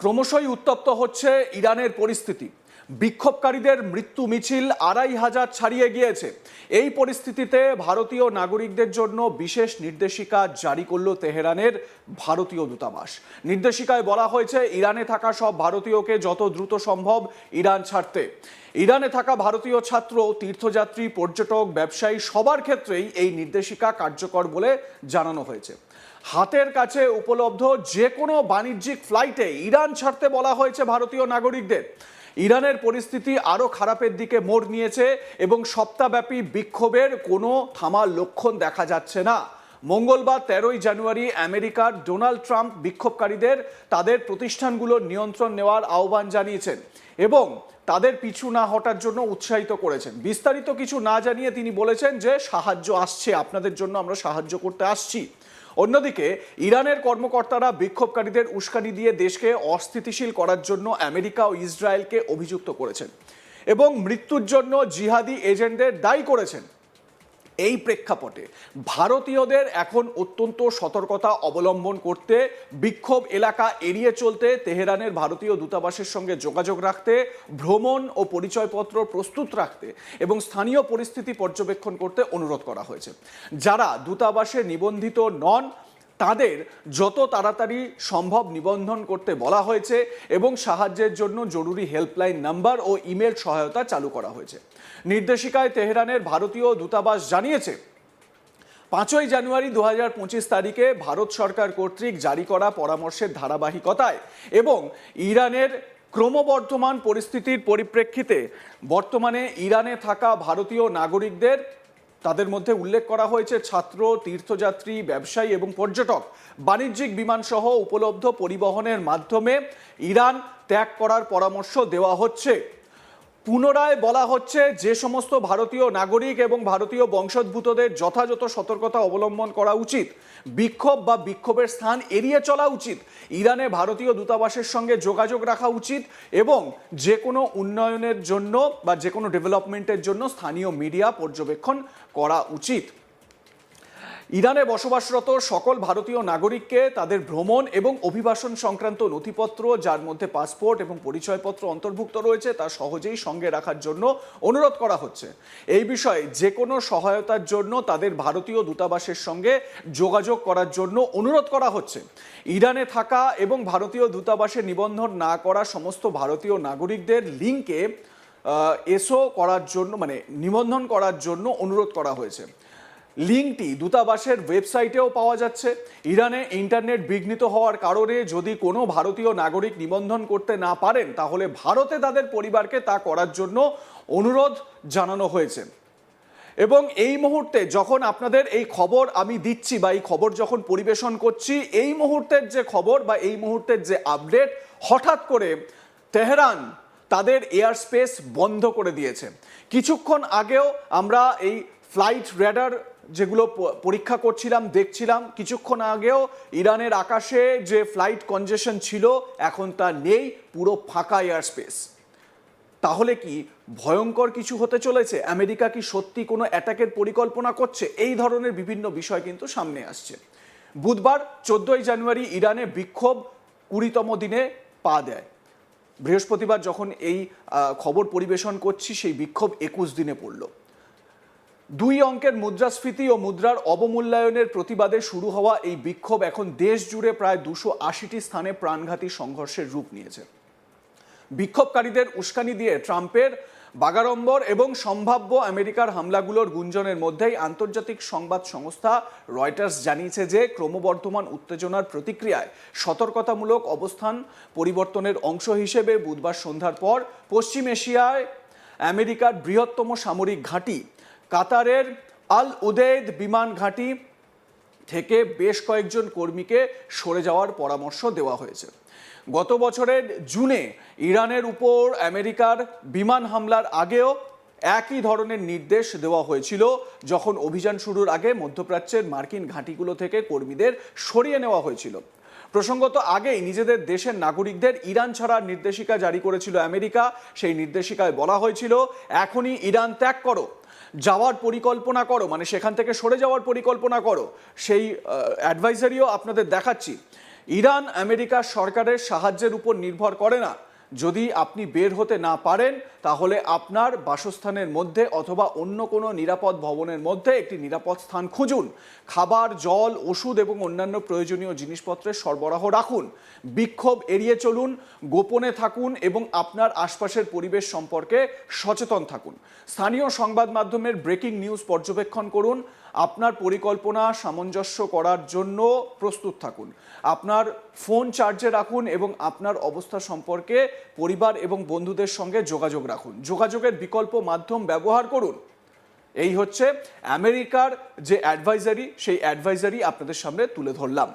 ক্রমশই উত্তপ্ত হচ্ছে ইরানের পরিস্থিতি। বিক্ষোভকারীদের মৃত্যু মিছিল ২৫০০ ছাড়িয়ে গিয়েছে। এই পরিস্থিতিতে ভারতীয় নাগরিকদের জন্য বিশেষ নির্দেশিকা জারি করল তেহরানের ভারতীয় দূতাবাস। নির্দেশিকায় বলা হয়েছে ইরানে থাকা সব ভারতীয়কে যত দ্রুত সম্ভব ইরান ছাড়তে। ইরানে থাকা ভারতীয় ছাত্র, তীর্থযাত্রী, পর্যটক, ব্যবসায়ী সবার ক্ষেত্রেই এই নির্দেশিকা কার্যকর বলে জানানো হয়েছে। হাতের কাছে উপলব্ধ যে কোনো বাণিজ্যিক ফ্লাইটে ইরান ছাড়তে বলা হয়েছে ভারতীয় নাগরিকদের। ইরানের পরিস্থিতি আরও খারাপের দিকে মোড় নিয়েছে এবং সপ্তাহব্যাপী বিক্ষোভের কোনো থামার লক্ষণ দেখা যাচ্ছে না। মঙ্গলবার ১৩ই জানুয়ারি আমেরিকার ডোনাল্ড ট্রাম্প বিক্ষোভকারীদের তাদের প্রতিষ্ঠানগুলোর নিয়ন্ত্রণ নেওয়ার আহ্বান জানিয়েছেন এবং তাদের পিছু না হটার জন্য উৎসাহিত করেছেন। বিস্তারিত কিছু না জানিয়ে তিনি বলেছেন যে সাহায্য আসছে, আপনাদের জন্য আমরা সাহায্য করতে আসছি। অন্যদিকে ইরানের কর্মকর্তারা বিক্ষোভকারীদের উস্কানি দিয়ে দেশকে অস্থিতিশীল করার জন্য আমেরিকা ও ইসরায়েলকে অভিযুক্ত করেছেন এবং মৃত্যুর জন্য জিহাদি এজেন্টদের দায়ী করেছেন। এই প্রেক্ষাপটে ভারতীয়দের এখন অত্যন্ত সতর্কতা অবলম্বন করতে, বিক্ষোভ এলাকা এড়িয়ে চলতে, তেহরানের ভারতীয় দূতাবাসের সঙ্গে যোগাযোগ রাখতে, ভ্রমণ ও পরিচয়পত্র প্রস্তুত রাখতে এবং স্থানীয় পরিস্থিতি পর্যবেক্ষণ করতে অনুরোধ করা হয়েছে। যারা দূতাবাসে নিবন্ধিত নন তাদের যত তাড়াতাড়ি সম্ভব নিবন্ধন করতে বলা হয়েছে এবং সাহায্যের জন্য জরুরি হেল্পলাইন নাম্বার ও ইমেল সহায়তা চালু করা হয়েছে। নির্দেশিকায় তেহরানের ভারতীয় দূতাবাস জানিয়েছে ৫ই জানুয়ারি ২০২৫ তারিখে ভারত সরকার কর্তৃক জারি করা পরামর্শের ধারাবাহিকতায় এবং ইরানের ক্রমবর্ধমান পরিস্থিতির পরিপ্রেক্ষিতে বর্তমানে ইরানে থাকা ভারতীয় নাগরিকদের তাদের মধ্যে উল্লেখ করা হয়েছে ছাত্র, তীর্থযাত্রী, ব্যবসায়ী এবং পর্যটক বাণিজ্যিক বিমান সহ উপলব্ধ পরিবহনের মাধ্যমে ইরান ত্যাগ করার পরামর্শ দেওয়া হচ্ছে। পুনরায় বলা হচ্ছে যে সমস্ত ভারতীয় নাগরিক এবং ভারতীয় বংশোদ্ভূতদের যথাযথ সতর্কতা অবলম্বন করা উচিত, বিক্ষোভ বা বিক্ষোভের স্থান এড়িয়ে চলা উচিত, ইরানে ভারতীয় দূতাবাসের সঙ্গে যোগাযোগ রাখা উচিত এবং যে কোনো উন্নয়নের জন্য বা যে কোনো ডেভেলপমেন্টের জন্য স্থানীয় মিডিয়া পর্যবেক্ষণ করা উচিত। ইরানে বসবাসরত সকল ভারতীয় নাগরিককে তাদের ভ্রমণ এবং অভিবাসন সংক্রান্ত নথিপত্র, যার মধ্যে পাসপোর্ট এবং পরিচয়পত্র অন্তর্ভুক্ত রয়েছে, তা সহজেই সঙ্গে রাখার জন্য অনুরোধ করা হচ্ছে। এই বিষয়ে যে কোনো সহায়তার জন্য তাদের ভারতীয় দূতাবাসের সঙ্গে যোগাযোগ করার জন্য অনুরোধ করা হচ্ছে। ইরানে থাকা এবং ভারতীয় দূতাবাসে নিবন্ধন না করা সমস্ত ভারতীয় নাগরিকদের লিঙ্কে এসও করার জন্য নিবন্ধন করার জন্য অনুরোধ করা হয়েছে। লিঙ্কটি দূতাবাসের ওয়েবসাইটেও পাওয়া যাচ্ছে। ইরানে ইন্টারনেট বিঘ্নিত হওয়ার কারণে যদি কোনো ভারতীয় নাগরিক নিবন্ধন করতে না পারেন তাহলে ভারতে তাদের পরিবারকে তা করার জন্য অনুরোধ জানানো হয়েছে। এবং এই মুহূর্তে যখন আপনাদের এই খবর আমি দিচ্ছি বা এই খবর যখন পরিবেশন করছি, এই মুহূর্তের যে খবর বা এই মুহূর্তের যে আপডেট, হঠাৎ করে তেহরান তাদের এয়ার স্পেস বন্ধ করে দিয়েছে। কিছুক্ষণ আগেও আমরা এই ফ্লাইট রেডার যেগুলো পরীক্ষা করছিলাম, দেখছিলাম, কিছুক্ষণ আগেও ইরানের আকাশে যে ফ্লাইট কনজেশন ছিল এখন তা নেই, পুরো ফাঁকা এয়ার স্পেস। তাহলে কি ভয়ঙ্কর কিছু হতে চলেছে? আমেরিকা কি সত্যি কোনো অ্যাটাকের পরিকল্পনা করছে? এই ধরনের বিভিন্ন বিষয় কিন্তু সামনে আসছে। বুধবার ১৪ই জানুয়ারি ইরানে বিক্ষোভ ২০তম দিনে পা দেয়। বৃহস্পতিবার যখন এই খবর পরিবেশন করছি সেই বিক্ষোভ ২১ দিনে পড়ল। ২ অঙ্কের মুদ্রাস্ফীতি ও মুদ্রার অবমূল্যায়নের প্রতিবাদে শুরু হওয়া এই বিক্ষোভ এখন দেশ জুড়ে প্রায় ২৮০টি স্থানে প্রাণঘাতী সংঘর্ষের রূপ নিয়েছে। বিক্ষোভকারীদের উস্কানি দিয়ে ট্রাম্পের বাগাড়ম্বর এবং সম্ভাব্য আমেরিকার হামলাগুলোর গুঞ্জনের মধ্যেই আন্তর্জাতিক সংবাদ সংস্থা রয়টার্স জানিয়েছে যে ক্রমবর্ধমান উত্তেজনার প্রতিক্রিয়ায় সতর্কতামূলক অবস্থান পরিবর্তনের অংশ হিসেবে বুধবার সন্ধ্যার পর পশ্চিম এশিয়ায় আমেরিকার বৃহত্তম সামরিক ঘাঁটি কাতারের আল উদেইদ বিমান ঘাঁটি থেকে বেশ কয়েকজন কর্মীকে সরে যাওয়ার পরামর্শ দেওয়া হয়েছে। গত বছরের জুনে ইরানের উপর আমেরিকার বিমান হামলার আগেও একই ধরনের নির্দেশ দেওয়া হয়েছিল, যখন অভিযান শুরুর আগে মধ্যপ্রাচ্যের মার্কিন ঘাঁটিগুলো থেকে কর্মীদের সরিয়ে নেওয়া হয়েছিল। প্রসঙ্গত আগেই নিজেদের দেশের নাগরিকদের ইরান ছাড়ার নির্দেশিকা জারি করেছিল আমেরিকা। সেই নির্দেশিকায় বলা হয়েছিল এখনই ইরান ত্যাগ করো, যাওয়ার পরিকল্পনা করো, সেখান থেকে সরে যাওয়ার পরিকল্পনা করো। সেই অ্যাডভাইজারিও আপনাদের দেখাচ্ছি। ইরান আমেরিকা সরকারের সাহায্যের উপর নির্ভর করে না। যদি আপনি বের হতে না পারেন তাহলে আপনার বাসস্থানের মধ্যে অথবা অন্য কোনো নিরাপদ ভবনের মধ্যে একটি নিরাপদ স্থান খুঁজুন। খাবার, জল, ওষুধ এবং অন্যান্য প্রয়োজনীয় জিনিসপত্রের সরবরাহ রাখুন। বিক্ষোভ এড়িয়ে চলুন, গোপনে থাকুন এবং আপনার আশপাশের পরিবেশ সম্পর্কে সচেতন থাকুন। স্থানীয় সংবাদ মাধ্যমের ব্রেকিং নিউজ পর্যবেক্ষণ করুন। আপনার পরিকল্পনা সামঞ্জস্য করার জন্য প্রস্তুত থাকুন। আপনার ফোন চার্জে রাখুন এবং আপনার অবস্থা সম্পর্কে পরিবার এবং বন্ধুদের সঙ্গে যোগাযোগ রাখুন। যোগাযোগের বিকল্প মাধ্যম ব্যবহার করুন। এই হচ্ছে আমেরিকার যে অ্যাডভাইজারি, সেই অ্যাডভাইজারি আপনাদের সামনে তুলে ধরলাম।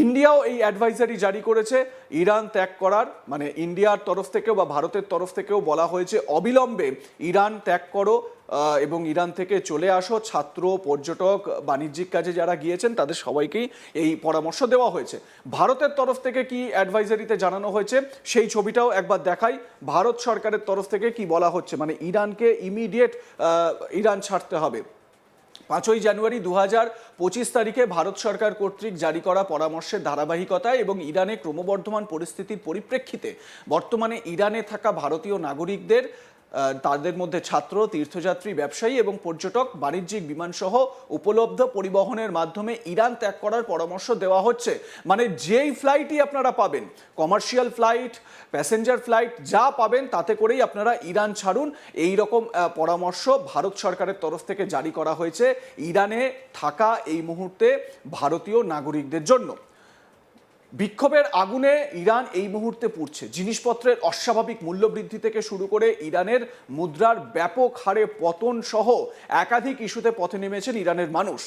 ইন্ডিয়াও এই অ্যাডভাইজারি জারি করেছে ইরান ত্যাগ করার, মানে ইন্ডিয়ার তরফ থেকেও বা ভারতের তরফ থেকেও বলা হয়েছে অবিলম্বে ইরান ত্যাগ করো এবং ইরান থেকে চলে আসো। ছাত্র, পর্যটক, বাণিজ্যিক কাজে যারা গিয়েছেন তাদের সবাইকেই এই পরামর্শ দেওয়া হয়েছে। ভারতের তরফ থেকে কি অ্যাডভাইজারিতে জানানো হয়েছে সেই ছবিটাও একবার দেখাই। ভারত সরকারের তরফ থেকে কি বলা হচ্ছে, মানে ইরানকে ইমিডিয়েট ইরান ছাড়তে হবে। 5ই জানুয়ারি 2025 তারিখে ভারত সরকার কর্তৃক জারি করা পরামর্শের ধারাবাহিকতায় এবং ইরানে ক্রমবর্ধমান পরিস্থিতির পরিপ্রেক্ষিতে বর্তমানে ইরানে থাকা ভারতীয় নাগরিকদের, তাদের মধ্যে ছাত্র, তীর্থযাত্রী, ব্যবসায়ী এবং পর্যটক, বাণিজ্যিক বিমানসহ উপলব্ধ পরিবহনের মাধ্যমে ইরান ত্যাগ করার পরামর্শ দেওয়া হচ্ছে। মানে যেই ফ্লাইটই আপনারা পাবেন, কমার্শিয়াল ফ্লাইট, প্যাসেঞ্জার ফ্লাইট যা পাবেন তাতে করেই আপনারা ইরান ছাড়ুন, এই রকম পরামর্শ ভারত সরকারের তরফ থেকে জারি করা হয়েছে ইরানে থাকা এই মুহূর্তে ভারতীয় নাগরিকদের জন্য। বিক্ষোভের আগুনে ইরান এই মুহূর্তে পুড়ছে। জিনিসপত্রের অস্বাভাবিক মূল্যবৃদ্ধি থেকে শুরু করে ইরানের মুদ্রার ব্যাপক হারে পতন সহ একাধিক ইস্যুতে পথে নেমেছেন ইরানের মানুষ।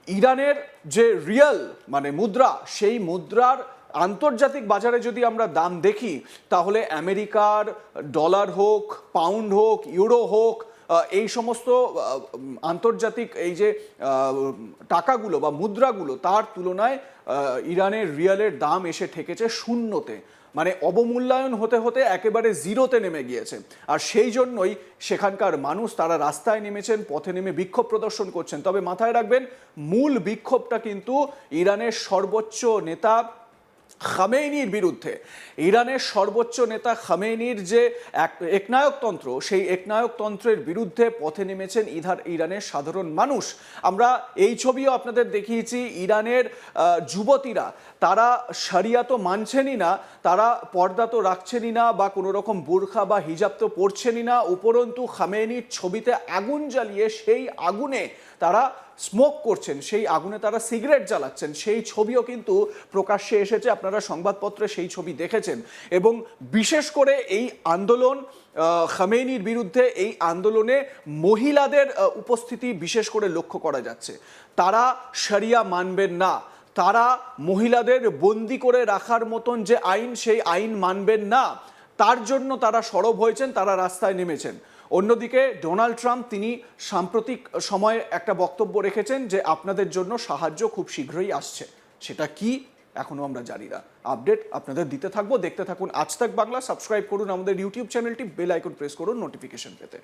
ইরানের যে রিয়াল মানে মুদ্রা, সেই মুদ্রার আন্তর্জাতিক বাজারে যদি আমরা দাম দেখি তাহলে আমেরিকার ডলার হোক, পাউন্ড হোক, ইউরো হোক, এই সমস্ত আন্তর্জাতিক এই যে টাকাগুলো বা মুদ্রাগুলো, তার তুলনায় ইরানের রিয়ালের দাম এসে ঠেকেছে শূন্যতে, মানে অবমূল্যায়ন হতে হতে একেবারে জিরোতে নেমে গিয়েছে। আর সেই জন্যই সেখানকার মানুষ তারা রাস্তায় নেমেছেন, পথে নেমে বিক্ষোভ প্রদর্শন করছেন। তবে মাথায় রাখবেন, মূল বিক্ষোভটা কিন্তু ইরানের সর্বোচ্চ নেতা খামেনির বিরুদ্ধে। ইরানের সর্বোচ্চ নেতা খামেনির যে একনায়কতন্ত্র, সেই একনায়কতন্ত্রের বিরুদ্ধে পথে নেমেছেন ইরানের সাধারণ মানুষ। আমরা এই ছবিও আপনাদের দেখিয়েছি। ইরানের যুবতীরা তারা শরিয়া তো মানছেনই না, তারা পর্দা তো রাখছেনই না, বা কোনো রকম বোরখা বা হিজাব তো পরছেনই না, উপরন্তু খামেনির ছবিতে আগুন জ্বালিয়ে সেই আগুনে তারা স্মোক করছেন, সেই আগুনে তারা সিগারেট জ্বালাচ্ছেন। সেই ছবিও কিন্তু প্রকাশ্যে এসেছে, আপনারা সংবাদপত্রে সেই ছবি দেখেছেন। এবং বিশেষ করে এই আন্দোলন খামেনির বিরুদ্ধে, এই আন্দোলনে মহিলাদের উপস্থিতি বিশেষ করে লক্ষ্য করা যাচ্ছে। তারা শরিয়া মানবেন না, তারা মহিলাদের বন্দি করে রাখার মতন যে আইন, সেই আইন মানবেন না। তার জন্য তারা সরব হয়েছেন, তারা রাস্তায় নেমেছেন। অন্যদিকে ডোনাল্ড ট্রাম্প তিনি সাম্প্রতিক সময়ে একটা বক্তব্য রেখেছেন যে আপনাদের জন্য সাহায্য খুব শীঘ্রই আসছে। সেটা কি এখনো আমরা জানি না। আপডেট আপনাদের দিতে থাকবো, দেখতে থাকুন আজ তাক বাংলা। সাবস্ক্রাইব করুন আমাদের ইউটিউব চ্যানেলটি, বেল আইকন প্রেস করুন নোটিফিকেশন পেতে।